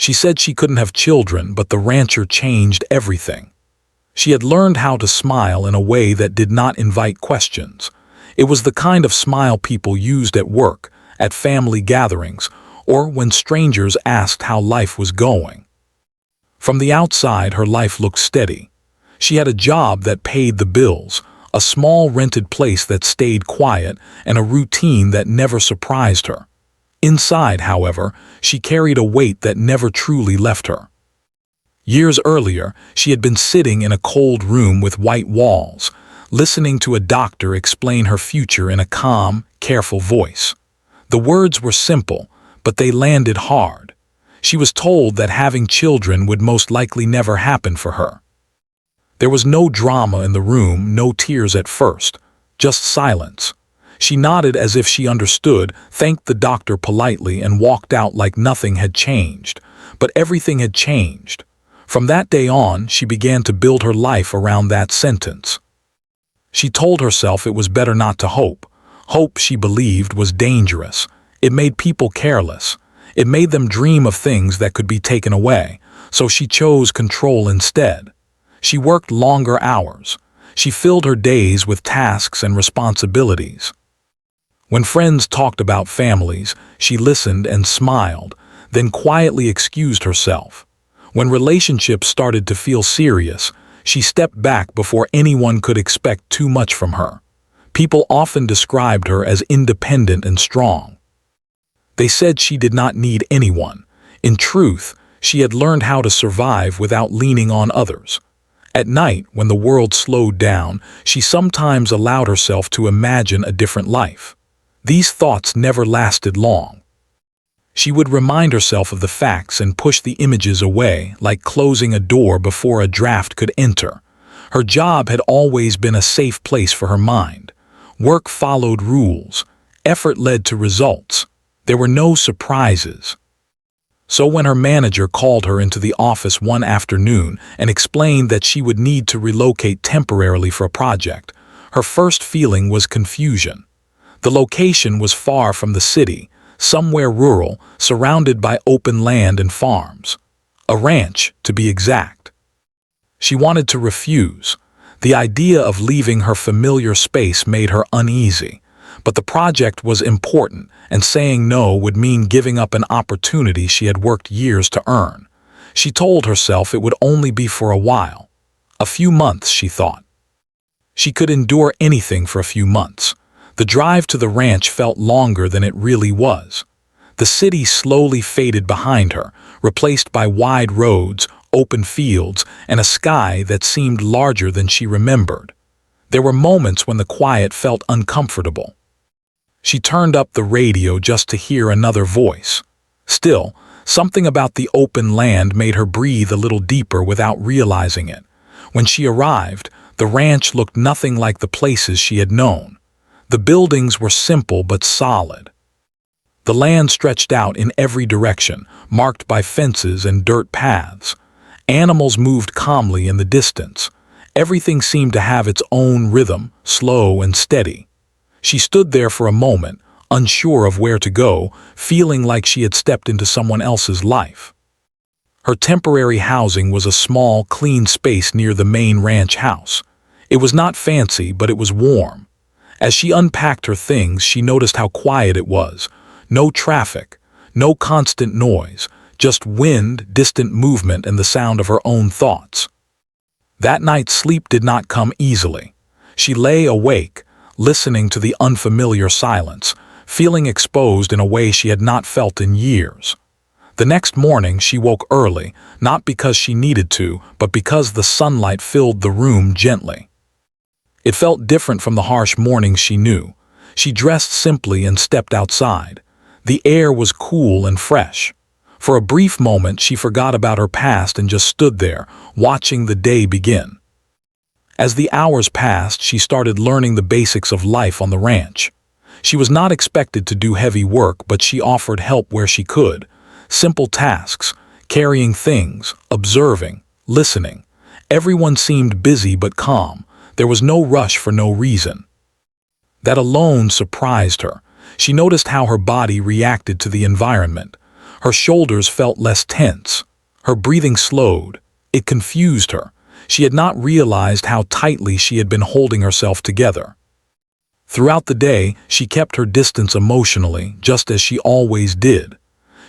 She said she couldn't have children, but the rancher changed everything. She had learned how to smile in a way that did not invite questions. It was the kind of smile people used at work, at family gatherings, or when strangers asked how life was going. From the outside, her life looked steady. She had a job that paid the bills, a small rented place that stayed quiet, and a routine that never surprised her. Inside, however, she carried a weight that never truly left her. Years earlier, she had been sitting in a cold room with white walls, listening to a doctor explain her future in a calm, careful voice. The words were simple, but they landed hard. She was told that having children would most likely never happen for her. There was no drama in the room, no tears at first, just silence. She nodded as if she understood, thanked the doctor politely, and walked out like nothing had changed. But everything had changed. From that day on, she began to build her life around that sentence. She told herself it was better not to hope. Hope, she believed, was dangerous. It made people careless. It made them dream of things that could be taken away, so she chose control instead. She worked longer hours. She filled her days with tasks and responsibilities. When friends talked about families, she listened and smiled, then quietly excused herself. When relationships started to feel serious, she stepped back before anyone could expect too much from her. People often described her as independent and strong. They said she did not need anyone. In truth, she had learned how to survive without leaning on others. At night, when the world slowed down, she sometimes allowed herself to imagine a different life. These thoughts never lasted long. She would remind herself of the facts and push the images away, like closing a door before a draft could enter. Her job had always been a safe place for her mind. Work followed rules. Effort led to results. There were no surprises. So when her manager called her into the office one afternoon and explained that she would need to relocate temporarily for a project, her first feeling was confusion. The location was far from the city, somewhere rural, surrounded by open land and farms. A ranch, to be exact. She wanted to refuse. The idea of leaving her familiar space made her uneasy. But the project was important, and saying no would mean giving up an opportunity she had worked years to earn. She told herself it would only be for a while. A few months, she thought. She could endure anything for a few months. The drive to the ranch felt longer than it really was. The city slowly faded behind her, replaced by wide roads, open fields, and a sky that seemed larger than she remembered. There were moments when the quiet felt uncomfortable. She turned up the radio just to hear another voice. Still, something about the open land made her breathe a little deeper without realizing it. When she arrived, the ranch looked nothing like the places she had known. The buildings were simple but solid. The land stretched out in every direction, marked by fences and dirt paths. Animals moved calmly in the distance. Everything seemed to have its own rhythm, slow and steady. She stood there for a moment, unsure of where to go, feeling like she had stepped into someone else's life. Her temporary housing was a small, clean space near the main ranch house. It was not fancy, but it was warm. As she unpacked her things, she noticed how quiet it was. No traffic, no constant noise, just wind, distant movement, and the sound of her own thoughts. That night, sleep did not come easily. She lay awake, listening to the unfamiliar silence, feeling exposed in a way she had not felt in years. The next morning, she woke early, not because she needed to, but because the sunlight filled the room gently. It felt different from the harsh mornings she knew. She dressed simply and stepped outside. The air was cool and fresh. For a brief moment, she forgot about her past and just stood there, watching the day begin. As the hours passed, she started learning the basics of life on the ranch. She was not expected to do heavy work, but she offered help where she could. Simple tasks, carrying things, observing, listening. Everyone seemed busy but calm. There was no rush for no reason. That alone surprised her. She noticed how her body reacted to the environment. Her shoulders felt less tense. Her breathing slowed. It confused her. She had not realized how tightly she had been holding herself together. Throughout the day, she kept her distance emotionally, just as she always did.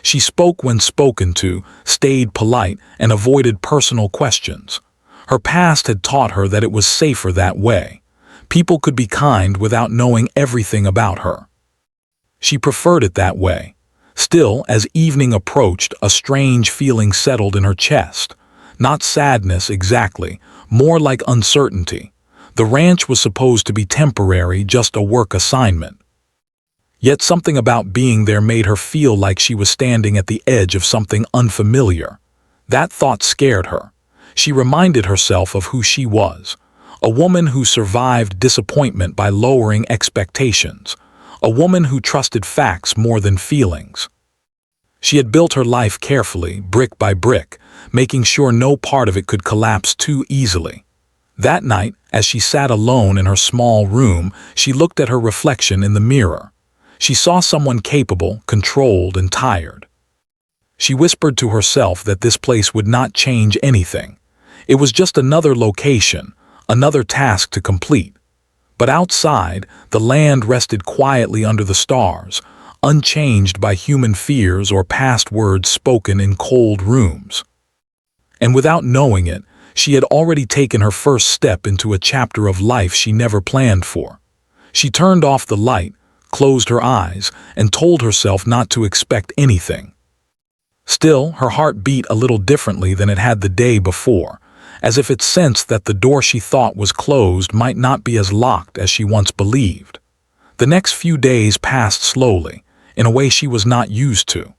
She spoke when spoken to, stayed polite, and avoided personal questions. Her past had taught her that it was safer that way. People could be kind without knowing everything about her. She preferred it that way. Still, as evening approached, a strange feeling settled in her chest. Not sadness exactly, more like uncertainty. The ranch was supposed to be temporary, just a work assignment. Yet something about being there made her feel like she was standing at the edge of something unfamiliar. That thought scared her. She reminded herself of who she was. A woman who survived disappointment by lowering expectations. A woman who trusted facts more than feelings. She had built her life carefully, brick by brick, making sure no part of it could collapse too easily. That night, as she sat alone in her small room, she looked at her reflection in the mirror. She saw someone capable, controlled, and tired. She whispered to herself that this place would not change anything. It was just another location, another task to complete. But outside, the land rested quietly under the stars, unchanged by human fears or past words spoken in cold rooms. And without knowing it, she had already taken her first step into a chapter of life she never planned for. She turned off the light, closed her eyes, and told herself not to expect anything. Still, her heart beat a little differently than it had the day before, as if it sensed that the door she thought was closed might not be as locked as she once believed. The next few days passed slowly, in a way she was not used to.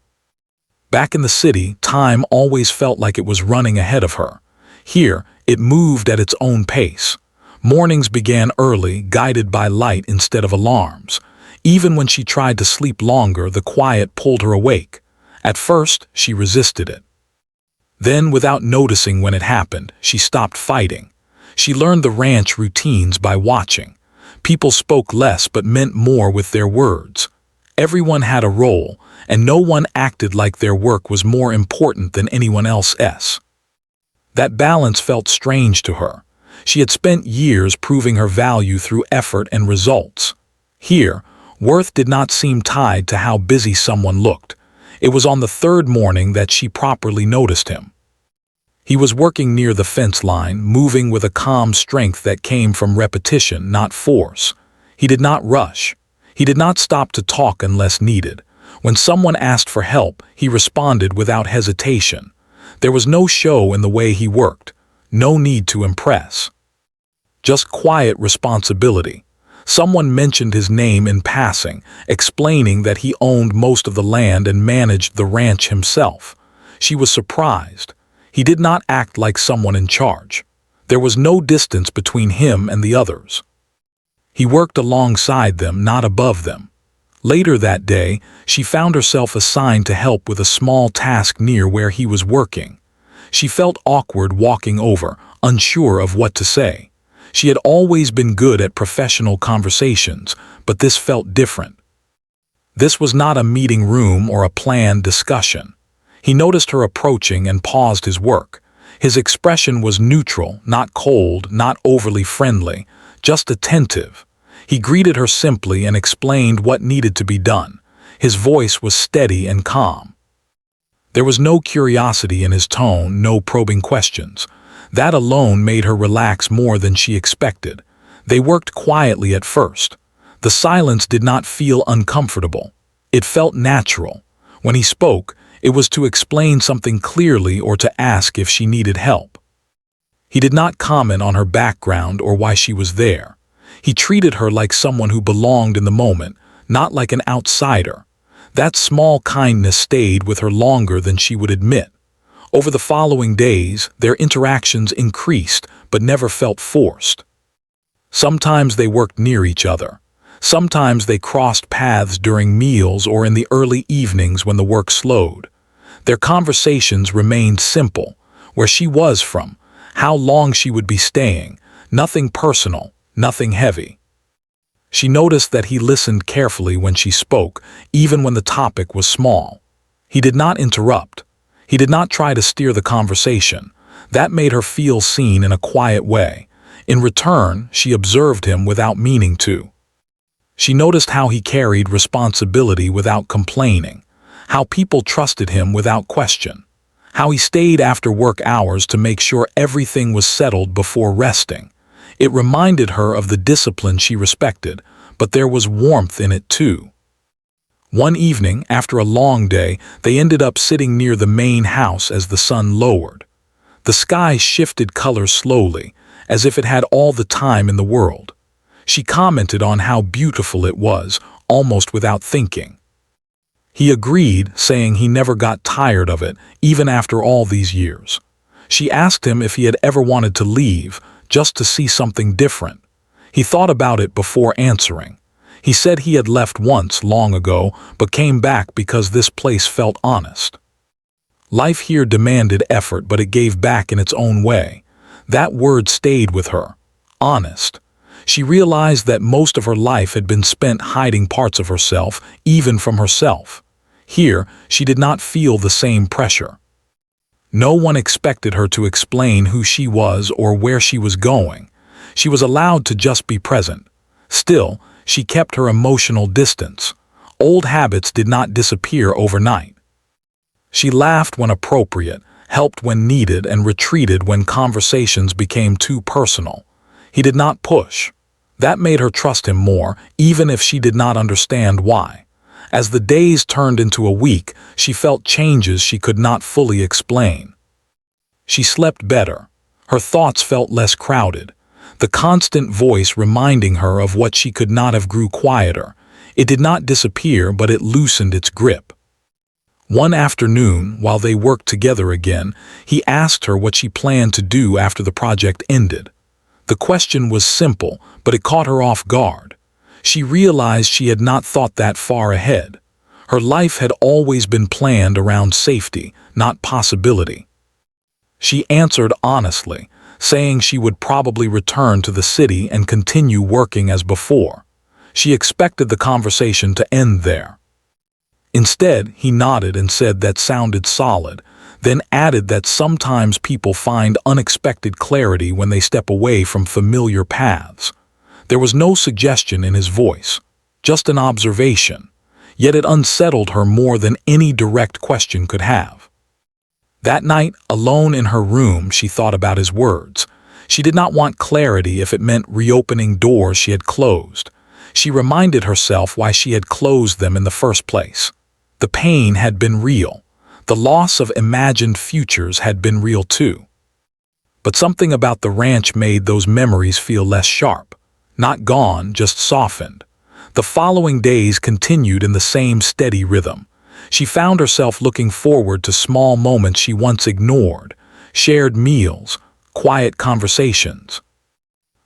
Back in the city, time always felt like it was running ahead of her. Here, it moved at its own pace. Mornings began early, guided by light instead of alarms. Even when she tried to sleep longer, the quiet pulled her awake. At first, she resisted it. Then, without noticing when it happened, she stopped fighting. She learned the ranch routines by watching. People spoke less but meant more with their words. Everyone had a role, and no one acted like their work was more important than anyone else's. That balance felt strange to her. She had spent years proving her value through effort and results. Here, worth did not seem tied to how busy someone looked. It was on the third morning that she properly noticed him. He was working near the fence line, moving with a calm strength that came from repetition, not force. He did not rush. He did not stop to talk unless needed. When someone asked for help, he responded without hesitation. There was no show in the way he worked, no need to impress. Just quiet responsibility. Someone mentioned his name in passing, explaining that he owned most of the land and managed the ranch himself. She was surprised. He did not act like someone in charge. There was no distance between him and the others. He worked alongside them, not above them. Later that day, she found herself assigned to help with a small task near where he was working. She felt awkward walking over, unsure of what to say. She had always been good at professional conversations, but this felt different. This was not a meeting room or a planned discussion. He noticed her approaching and paused his work. His expression was neutral, not cold, not overly friendly, just attentive. He greeted her simply and explained what needed to be done. His voice was steady and calm. There was no curiosity in his tone, no probing questions. That alone made her relax more than she expected. They worked quietly at first. The silence did not feel uncomfortable. It felt natural. When he spoke, it was to explain something clearly or to ask if she needed help. He did not comment on her background or why she was there. He treated her like someone who belonged in the moment, not like an outsider. That small kindness stayed with her longer than she would admit. Over the following days, their interactions increased but never felt forced. Sometimes they worked near each other. Sometimes they crossed paths during meals or in the early evenings when the work slowed. Their conversations remained simple: where she was from, how long she would be staying, nothing personal, nothing heavy. She noticed that he listened carefully when she spoke, even when the topic was small. He did not interrupt. He did not try to steer the conversation. That made her feel seen in a quiet way. In return, she observed him without meaning to. She noticed how he carried responsibility without complaining, how people trusted him without question, how he stayed after work hours to make sure everything was settled before resting. It reminded her of the discipline she respected, but there was warmth in it too. One evening, after a long day, they ended up sitting near the main house as the sun lowered. The sky shifted color slowly, as if it had all the time in the world. She commented on how beautiful it was, almost without thinking. He agreed, saying he never got tired of it, even after all these years. She asked him if he had ever wanted to leave, just to see something different. He thought about it before answering. He said he had left once long ago, but came back because this place felt honest. Life here demanded effort, but it gave back in its own way. That word stayed with her. Honest. She realized that most of her life had been spent hiding parts of herself, even from herself. Here, she did not feel the same pressure. No one expected her to explain who she was or where she was going. She was allowed to just be present. Still, she kept her emotional distance. Old habits did not disappear overnight. She laughed when appropriate, helped when needed, and retreated when conversations became too personal. He did not push. That made her trust him more, even if she did not understand why. As the days turned into a week, she felt changes she could not fully explain. She slept better. Her thoughts felt less crowded. The constant voice reminding her of what she could not have grew quieter. It did not disappear, but it loosened its grip. One afternoon, while they worked together again, he asked her what she planned to do after the project ended. The question was simple, but it caught her off guard. She realized she had not thought that far ahead. Her life had always been planned around safety, not possibility. She answered honestly, saying she would probably return to the city and continue working as before. She expected the conversation to end there. Instead, he nodded and said that sounded solid, then added that sometimes people find unexpected clarity when they step away from familiar paths. There was no suggestion in his voice, just an observation, yet it unsettled her more than any direct question could have. That night, alone in her room, she thought about his words. She did not want clarity if it meant reopening doors she had closed. She reminded herself why she had closed them in the first place. The pain had been real. The loss of imagined futures had been real too. But something about the ranch made those memories feel less sharp. Not gone, just softened. The following days continued in the same steady rhythm. She found herself looking forward to small moments she once ignored, shared meals, quiet conversations.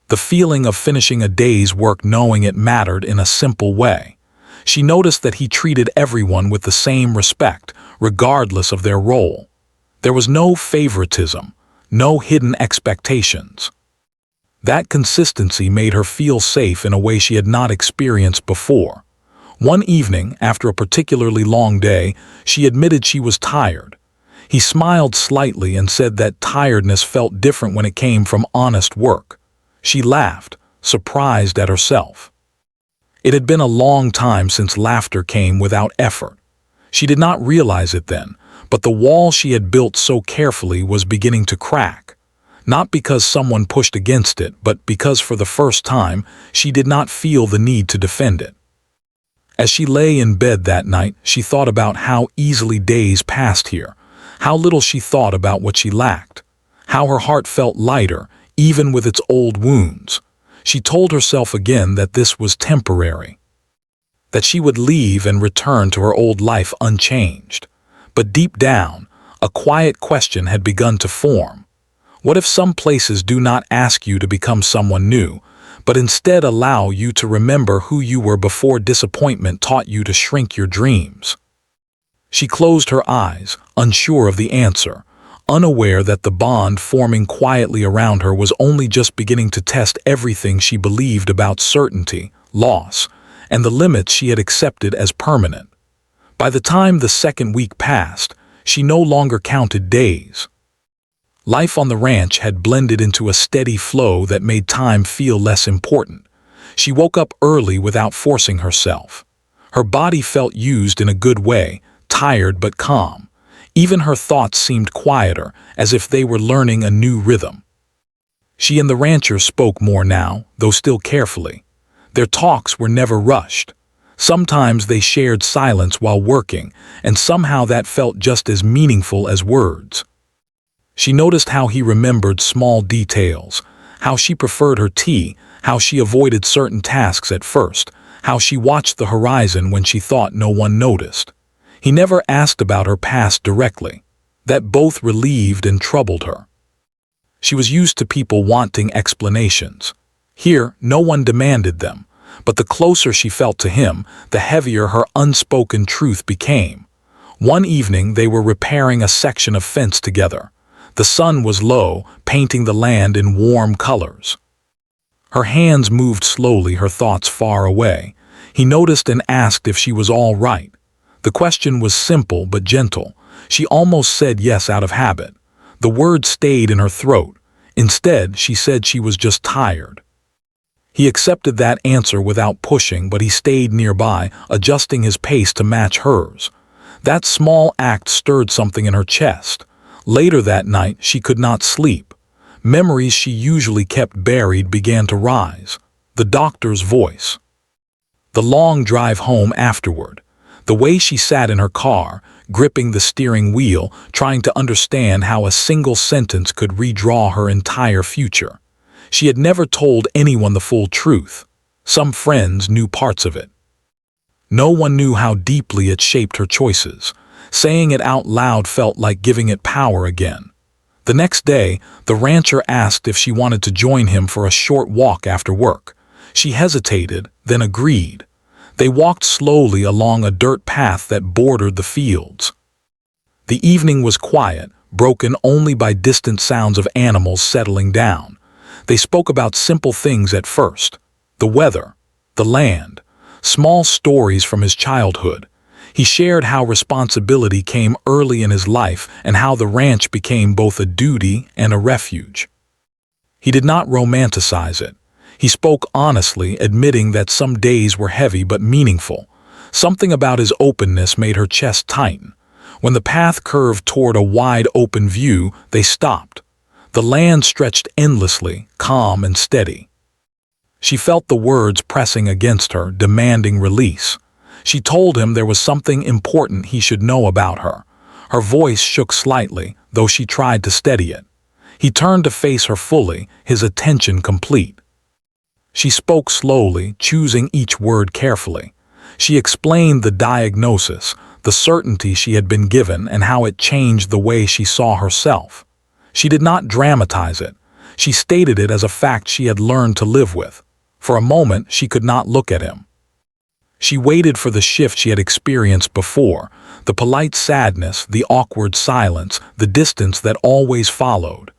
The feeling of finishing a day's work knowing it mattered in a simple way. She noticed that he treated everyone with the same respect, regardless of their role. There was no favoritism, no hidden expectations. That consistency made her feel safe in a way she had not experienced before. One evening, after a particularly long day, she admitted she was tired. He smiled slightly and said that tiredness felt different when it came from honest work. She laughed, surprised at herself. It had been a long time since laughter came without effort. She did not realize it then, but the wall she had built so carefully was beginning to crack. Not because someone pushed against it, but because for the first time, she did not feel the need to defend it. As she lay in bed that night, she thought about how easily days passed here, how little she thought about what she lacked, how her heart felt lighter, even with its old wounds. She told herself again that this was temporary, that she would leave and return to her old life unchanged. But deep down, a quiet question had begun to form. What if some places do not ask you to become someone new, but instead allow you to remember who you were before disappointment taught you to shrink your dreams? She closed her eyes, unsure of the answer, unaware that the bond forming quietly around her was only just beginning to test everything she believed about certainty, loss, and the limits she had accepted as permanent. By the time the second week passed, she no longer counted days. Life on the ranch had blended into a steady flow that made time feel less important. She woke up early without forcing herself. Her body felt used in a good way, tired but calm. Even her thoughts seemed quieter, as if they were learning a new rhythm. She and the rancher spoke more now, though still carefully. Their talks were never rushed. Sometimes they shared silence while working, and somehow that felt just as meaningful as words. She noticed how he remembered small details, how she preferred her tea, how she avoided certain tasks at first, how she watched the horizon when she thought no one noticed. He never asked about her past directly. That both relieved and troubled her. She was used to people wanting explanations. Here, no one demanded them, but the closer she felt to him, the heavier her unspoken truth became. One evening they were repairing a section of fence together. The sun was low, painting the land in warm colors. Her hands moved slowly, her thoughts far away. He noticed and asked if she was all right. The question was simple but gentle. She almost said yes out of habit. The word stayed in her throat. Instead, she said she was just tired. He accepted that answer without pushing, but he stayed nearby, adjusting his pace to match hers. That small act stirred something in her chest. Later that night, she could not sleep. Memories she usually kept buried began to rise. The doctor's voice. The long drive home afterward. The way she sat in her car, gripping the steering wheel, trying to understand how a single sentence could redraw her entire future. She had never told anyone the full truth. Some friends knew parts of it. No one knew how deeply it shaped her choices. Saying it out loud felt like giving it power again. The next day, the rancher asked if she wanted to join him for a short walk after work. She hesitated, then agreed. They walked slowly along a dirt path that bordered the fields. The evening was quiet, broken only by distant sounds of animals settling down. They spoke about simple things at first. The weather, the land, small stories from his childhood. He shared how responsibility came early in his life and how the ranch became both a duty and a refuge. He did not romanticize it. He spoke honestly, admitting that some days were heavy but meaningful. Something about his openness made her chest tighten. When the path curved toward a wide open view, they stopped. The land stretched endlessly, calm and steady. She felt the words pressing against her, demanding release. She told him there was something important he should know about her. Her voice shook slightly, though she tried to steady it. He turned to face her fully, his attention complete. She spoke slowly, choosing each word carefully. She explained the diagnosis, the certainty she had been given, and how it changed the way she saw herself. She did not dramatize it. She stated it as a fact she had learned to live with. For a moment, she could not look at him. She waited for the shift she had experienced before, the polite sadness, the awkward silence, the distance that always followed.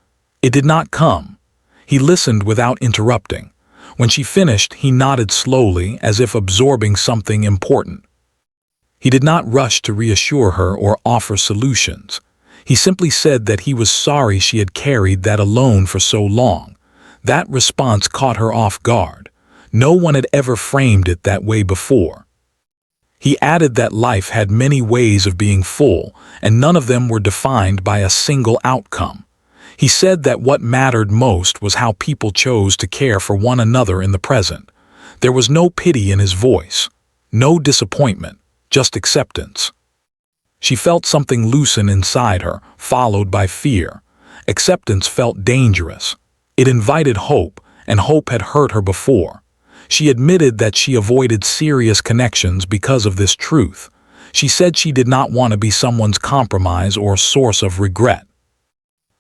It did not come. He listened without interrupting. When she finished, he nodded slowly, as if absorbing something important. He did not rush to reassure her or offer solutions. He simply said that he was sorry she had carried that alone for so long. That response caught her off guard. No one had ever framed it that way before. He added that life had many ways of being full, and none of them were defined by a single outcome. He said that what mattered most was how people chose to care for one another in the present. There was no pity in his voice, no disappointment, just acceptance. She felt something loosen inside her, followed by fear. Acceptance felt dangerous. It invited hope, and hope had hurt her before. She admitted that she avoided serious connections because of this truth. She said she did not want to be someone's compromise or source of regret.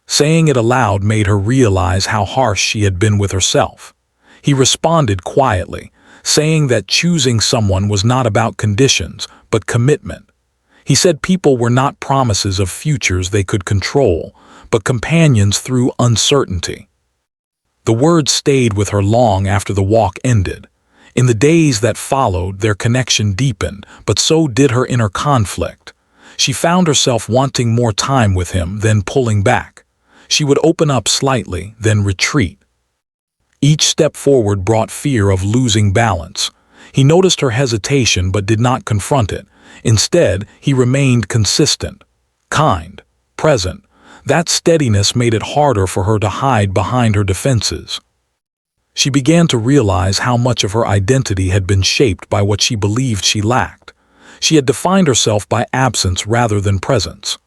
Saying it aloud made her realize how harsh she had been with herself. He responded quietly, saying that choosing someone was not about conditions, but commitment. He said people were not promises of futures they could control, but companions through uncertainty. The words stayed with her long after the walk ended. In the days that followed, their connection deepened, but so did her inner conflict. She found herself wanting more time with him, then pulling back. She would open up slightly, then retreat. Each step forward brought fear of losing balance. He noticed her hesitation but did not confront it. Instead, he remained consistent, kind, present. That steadiness made it harder for her to hide behind her defenses. She began to realize how much of her identity had been shaped by what she believed she lacked. She had defined herself by absence rather than presence.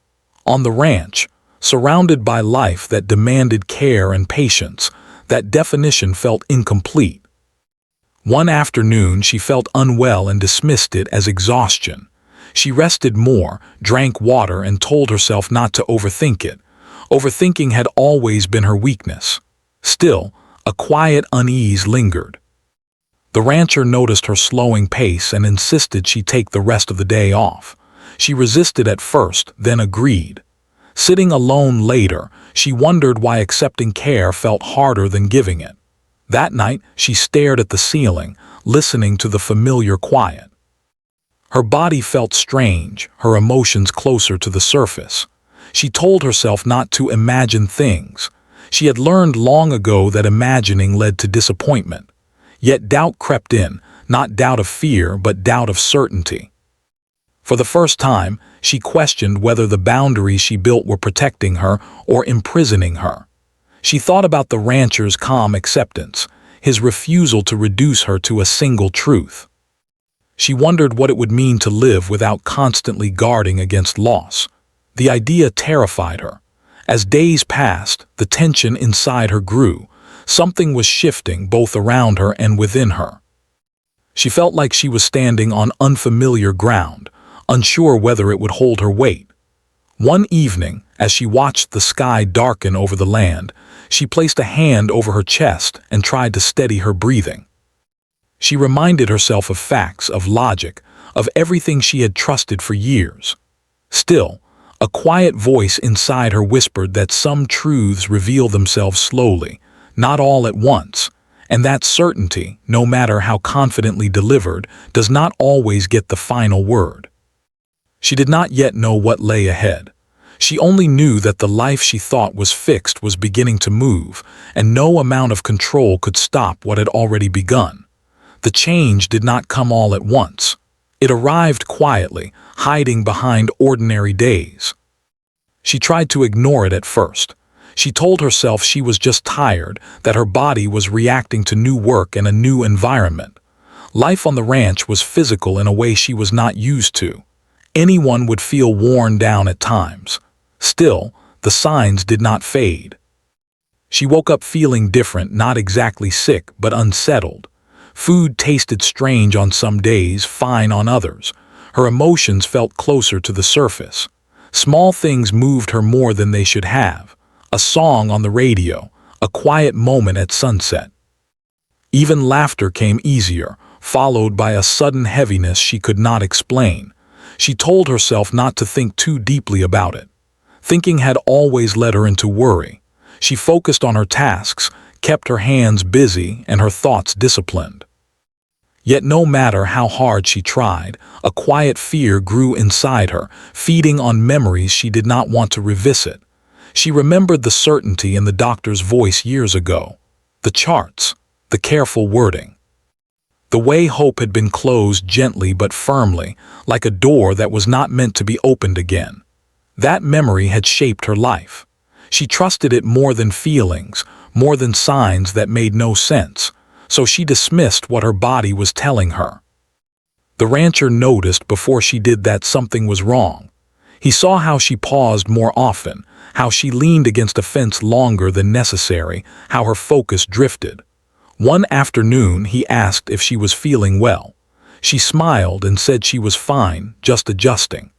On the ranch, surrounded by life that demanded care and patience, that definition felt incomplete. One afternoon, she felt unwell and dismissed it as exhaustion. She rested more, drank water, and told herself not to overthink it. Overthinking had always been her weakness. Still, a quiet unease lingered. The rancher noticed her slowing pace and insisted she take the rest of the day off. She resisted at first, then agreed. Sitting alone later, she wondered why accepting care felt harder than giving it. That night, she stared at the ceiling, listening to the familiar quiet. Her body felt strange, her emotions closer to the surface. She told herself not to imagine things. She had learned long ago that imagining led to disappointment. Yet doubt crept in, not doubt of fear, but doubt of certainty. For the first time, she questioned whether the boundaries she built were protecting her or imprisoning her. She thought about the rancher's calm acceptance, his refusal to reduce her to a single truth. She wondered what it would mean to live without constantly guarding against loss. The idea terrified her. As days passed, the tension inside her grew. Something was shifting both around her and within her. She felt like she was standing on unfamiliar ground, unsure whether it would hold her weight. One evening, as she watched the sky darken over the land, she placed a hand over her chest and tried to steady her breathing. She reminded herself of facts, of logic, of everything she had trusted for years. Still, a quiet voice inside her whispered that some truths reveal themselves slowly, not all at once, and that certainty, no matter how confidently delivered, does not always get the final word. She did not yet know what lay ahead. She only knew that the life she thought was fixed was beginning to move, and no amount of control could stop what had already begun. The change did not come all at once. It arrived quietly, hiding behind ordinary days. She tried to ignore it at first. She told herself she was just tired, that her body was reacting to new work and a new environment. Life on the ranch was physical in a way she was not used to. Anyone would feel worn down at times. Still, the signs did not fade. She woke up feeling different, not exactly sick, but unsettled. Food tasted strange on some days, fine on others. Her emotions felt closer to the surface. Small things moved her more than they should have. A song on the radio, a quiet moment at sunset. Even laughter came easier, followed by a sudden heaviness she could not explain. She told herself not to think too deeply about it. Thinking had always led her into worry. She focused on her tasks, kept her hands busy and her thoughts disciplined. Yet no matter how hard she tried, a quiet fear grew inside her, feeding on memories she did not want to revisit. She remembered the certainty in the doctor's voice years ago, the charts, the careful wording. The way hope had been closed gently but firmly, like a door that was not meant to be opened again. That memory had shaped her life. She trusted it more than feelings, more than signs that made no sense, so she dismissed what her body was telling her. The rancher noticed before she did that something was wrong. He saw how she paused more often, how she leaned against a fence longer than necessary, how her focus drifted. One afternoon, he asked if she was feeling well. She smiled and said she was fine, just adjusting.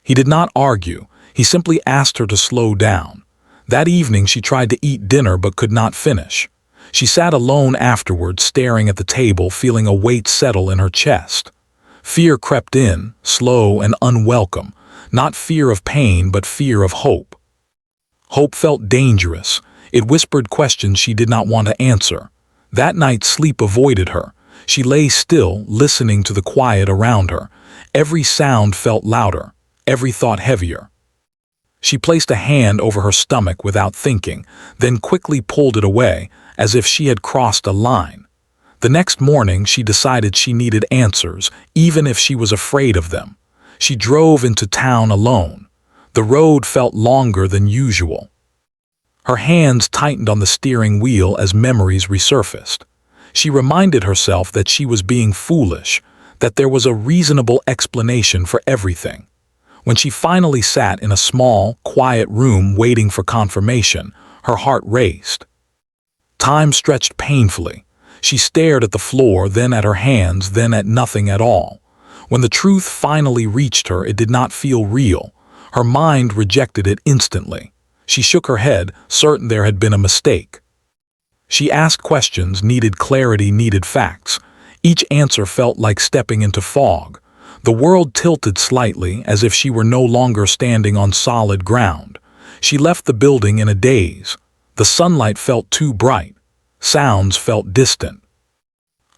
He did not argue. He simply asked her to slow down. That evening, she tried to eat dinner but could not finish. She sat alone afterward, staring at the table, feeling a weight settle in her chest. Fear crept in, slow and unwelcome, not fear of pain but fear of hope. Hope felt dangerous. It whispered questions she did not want to answer. That night, sleep avoided her. She lay still, listening to the quiet around her. Every sound felt louder, every thought heavier. She placed a hand over her stomach without thinking, then quickly pulled it away, as if she had crossed a line. The next morning she decided she needed answers, even if she was afraid of them. She drove into town alone. The road felt longer than usual. Her hands tightened on the steering wheel as memories resurfaced. She reminded herself that she was being foolish, that there was a reasonable explanation for everything. When she finally sat in a small, quiet room waiting for confirmation, her heart raced. Time stretched painfully. She stared at the floor, then at her hands, then at nothing at all. When the truth finally reached her, it did not feel real. Her mind rejected it instantly. She shook her head, certain there had been a mistake. She asked questions, needed clarity, needed facts. Each answer felt like stepping into fog. The world tilted slightly, as if she were no longer standing on solid ground. She left the building in a daze. The sunlight felt too bright. Sounds felt distant.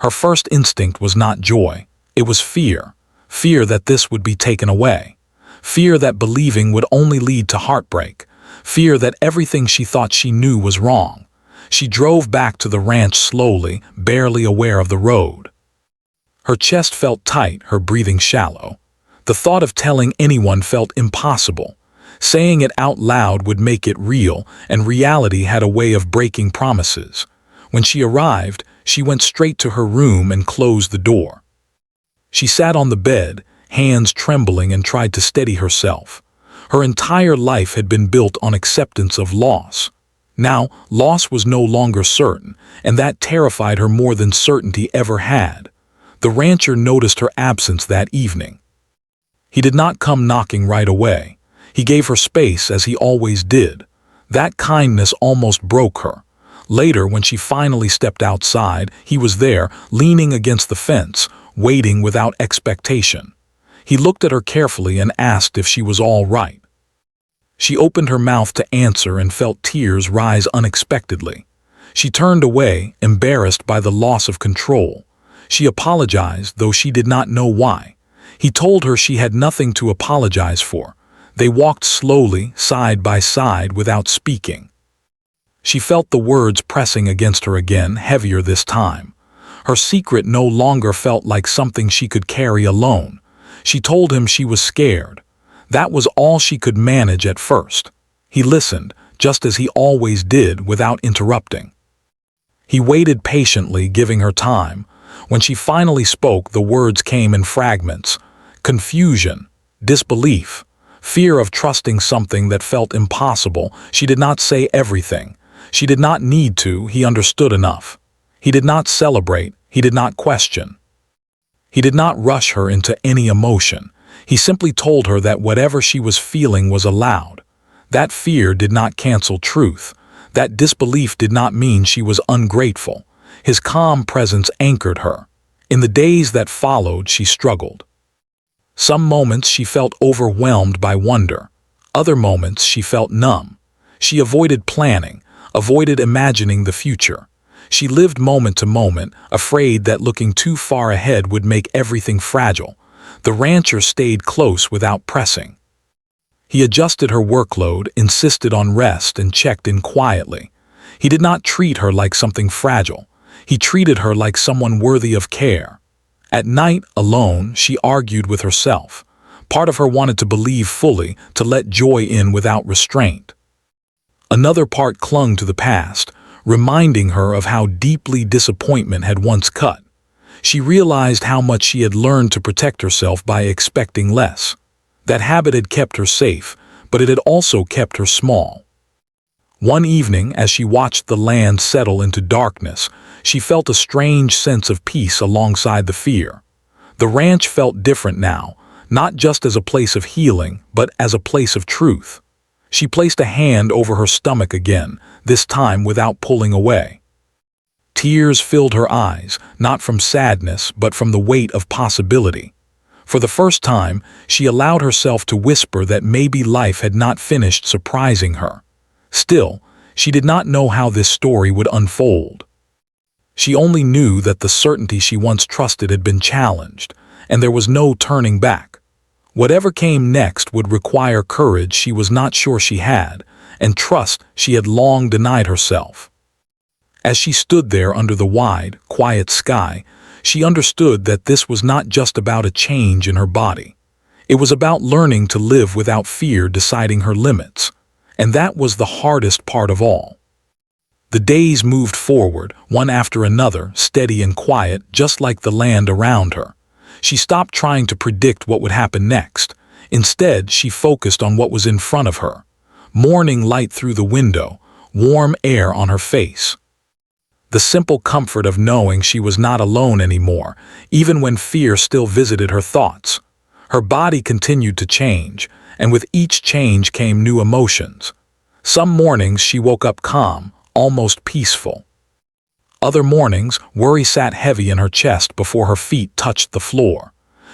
Her first instinct was not joy. It was fear. Fear that this would be taken away. Fear that believing would only lead to heartbreak. Fear that everything she thought she knew was wrong. She drove back to the ranch slowly, barely aware of the road. Her chest felt tight, her breathing shallow. The thought of telling anyone felt impossible. Saying it out loud would make it real, and reality had a way of breaking promises. When she arrived, she went straight to her room and closed the door. She sat on the bed, hands trembling, and tried to steady herself. Her entire life had been built on acceptance of loss. Now, loss was no longer certain, and that terrified her more than certainty ever had. The rancher noticed her absence that evening. He did not come knocking right away. He gave her space as he always did. That kindness almost broke her. Later, when she finally stepped outside, he was there, leaning against the fence, waiting without expectation. He looked at her carefully and asked if she was all right. She opened her mouth to answer and felt tears rise unexpectedly. She turned away, embarrassed by the loss of control. She apologized, though she did not know why. He told her she had nothing to apologize for. They walked slowly, side by side, without speaking. She felt the words pressing against her again, heavier this time. Her secret no longer felt like something she could carry alone. She told him she was scared. That was all she could manage at first. He listened, just as he always did, without interrupting. He waited patiently, giving her time. When she finally spoke, the words came in fragments. Confusion, disbelief, fear of trusting something that felt impossible. She did not say everything. She did not need to. He understood enough. He did not celebrate. He did not question. He did not rush her into any emotion. He simply told her that whatever she was feeling was allowed. That fear did not cancel truth. That disbelief did not mean she was ungrateful. His calm presence anchored her. In the days that followed, she struggled. Some moments she felt overwhelmed by wonder. Other moments she felt numb. She avoided planning, avoided imagining the future. She lived moment to moment, afraid that looking too far ahead would make everything fragile. The rancher stayed close without pressing. He adjusted her workload, insisted on rest, and checked in quietly. He did not treat her like something fragile. He treated her like someone worthy of care. At night, alone, she argued with herself. Part of her wanted to believe fully, to let joy in without restraint. Another part clung to the past, reminding her of how deeply disappointment had once cut. She realized how much she had learned to protect herself by expecting less. That habit had kept her safe, but it had also kept her small. One evening, as she watched the land settle into darkness, she felt a strange sense of peace alongside the fear. The ranch felt different now, not just as a place of healing, but as a place of truth. She placed a hand over her stomach again, this time without pulling away. Tears filled her eyes, not from sadness, but from the weight of possibility. For the first time, she allowed herself to whisper that maybe life had not finished surprising her. Still, she did not know how this story would unfold. She only knew that the certainty she once trusted had been challenged, and there was no turning back. Whatever came next would require courage she was not sure she had, and trust she had long denied herself. As she stood there under the wide, quiet sky, she understood that this was not just about a change in her body. It was about learning to live without fear deciding her limits, and that was the hardest part of all. The days moved forward, one after another, steady and quiet, just like the land around her. She stopped trying to predict what would happen next. Instead, she focused on what was in front of her. Morning light through the window, warm air on her face. The simple comfort of knowing she was not alone anymore, even when fear still visited her thoughts. Her body continued to change, and with each change came new emotions. Some mornings she woke up calm, almost peaceful. Other mornings, worry sat heavy in her chest before her feet touched the floor.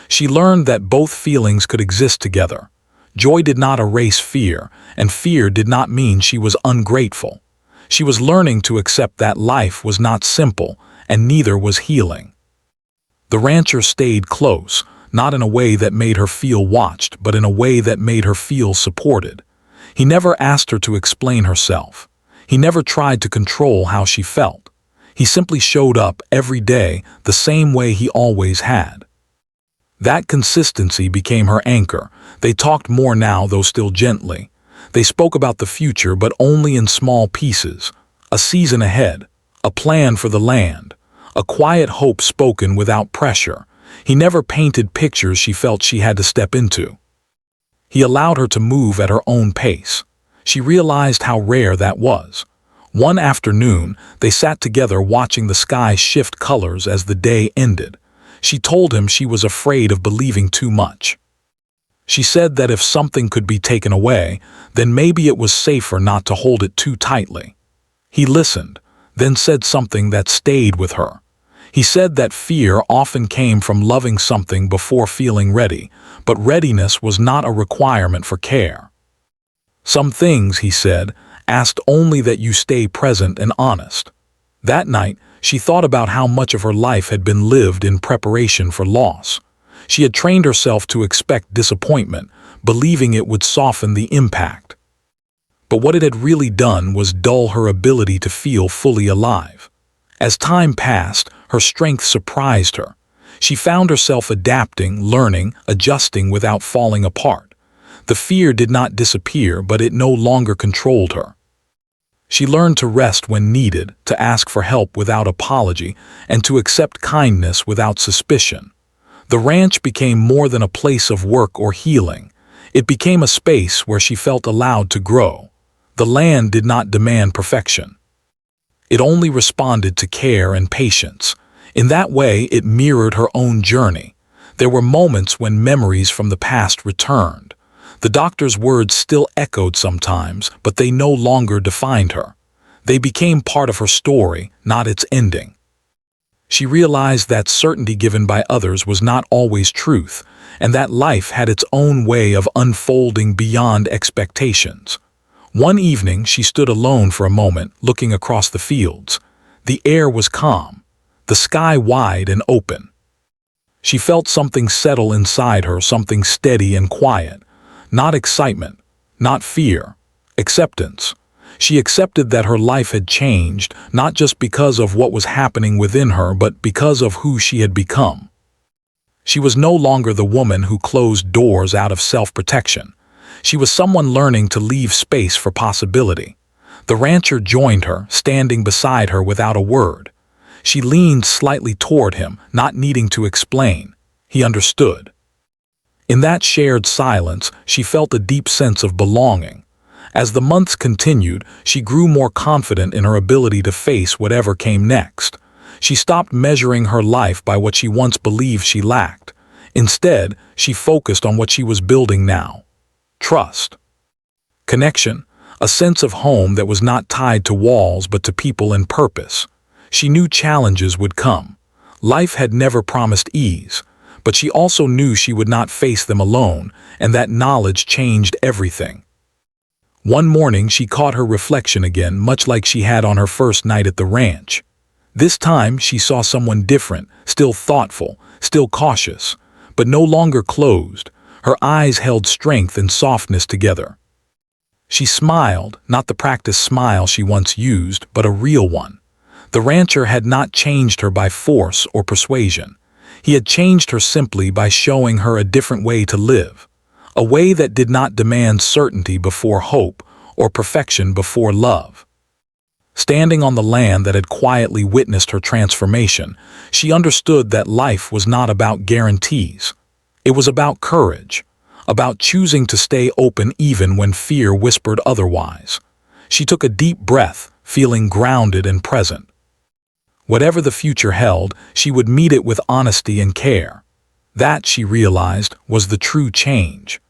She learned that both feelings could exist together. Joy did not erase fear, and fear did not mean she was ungrateful. She was learning to accept that life was not simple, and neither was healing. The rancher stayed close, not in a way that made her feel watched, but in a way that made her feel supported. He never asked her to explain herself. He never tried to control how she felt. He simply showed up every day the same way he always had. That consistency became her anchor. They talked more now, though still gently. They spoke about the future, but only in small pieces. A season ahead, a plan for the land, a quiet hope spoken without pressure. He never painted pictures she felt she had to step into. He allowed her to move at her own pace. She realized how rare that was. One afternoon, they sat together watching the sky shift colors as the day ended. She told him she was afraid of believing too much. She said that if something could be taken away, then maybe it was safer not to hold it too tightly. He listened, then said something that stayed with her. He said that fear often came from loving something before feeling ready, but readiness was not a requirement for care. Some things, he said, asked only that you stay present and honest. That night, she thought about how much of her life had been lived in preparation for loss. She had trained herself to expect disappointment, believing it would soften the impact. But what it had really done was dull her ability to feel fully alive. As time passed, her strength surprised her. She found herself adapting, learning, adjusting without falling apart. The fear did not disappear, but it no longer controlled her. She learned to rest when needed, to ask for help without apology, and to accept kindness without suspicion. The ranch became more than a place of work or healing. It became a space where she felt allowed to grow. The land did not demand perfection. It only responded to care and patience. In that way, it mirrored her own journey. There were moments when memories from the past returned. The doctor's words still echoed sometimes, but they no longer defined her. They became part of her story, not its ending. She realized that certainty given by others was not always truth, and that life had its own way of unfolding beyond expectations. One evening, she stood alone for a moment, looking across the fields. The air was calm, the sky wide and open. She felt something settle inside her, something steady and quiet. Not excitement, not fear, acceptance. She accepted that her life had changed, not just because of what was happening within her, but because of who she had become. She was no longer the woman who closed doors out of self-protection. She was someone learning to leave space for possibility. The rancher joined her, standing beside her without a word. She leaned slightly toward him, not needing to explain. He understood. In that shared silence, she felt a deep sense of belonging. As the months continued, she grew more confident in her ability to face whatever came next. She stopped measuring her life by what she once believed she lacked. Instead, she focused on what she was building now. Trust. Connection. A sense of home that was not tied to walls but to people and purpose. She knew challenges would come. Life had never promised ease, but she also knew she would not face them alone, and that knowledge changed everything. One morning she caught her reflection again, much like she had on her first night at the ranch. This time she saw someone different, still thoughtful, still cautious, but no longer closed. Her eyes held strength and softness together. She smiled, not the practiced smile she once used, but a real one. The rancher had not changed her by force or persuasion. He had changed her simply by showing her a different way to live, a way that did not demand certainty before hope or perfection before love. Standing on the land that had quietly witnessed her transformation, she understood that life was not about guarantees. It was about courage, about choosing to stay open even when fear whispered otherwise. She took a deep breath, feeling grounded and present. Whatever the future held, she would meet it with honesty and care. That, she realized, was the true change.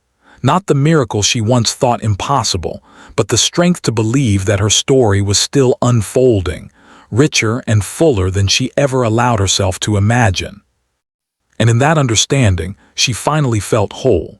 Not the miracle she once thought impossible, but the strength to believe that her story was still unfolding, richer and fuller than she ever allowed herself to imagine. And in that understanding, she finally felt whole.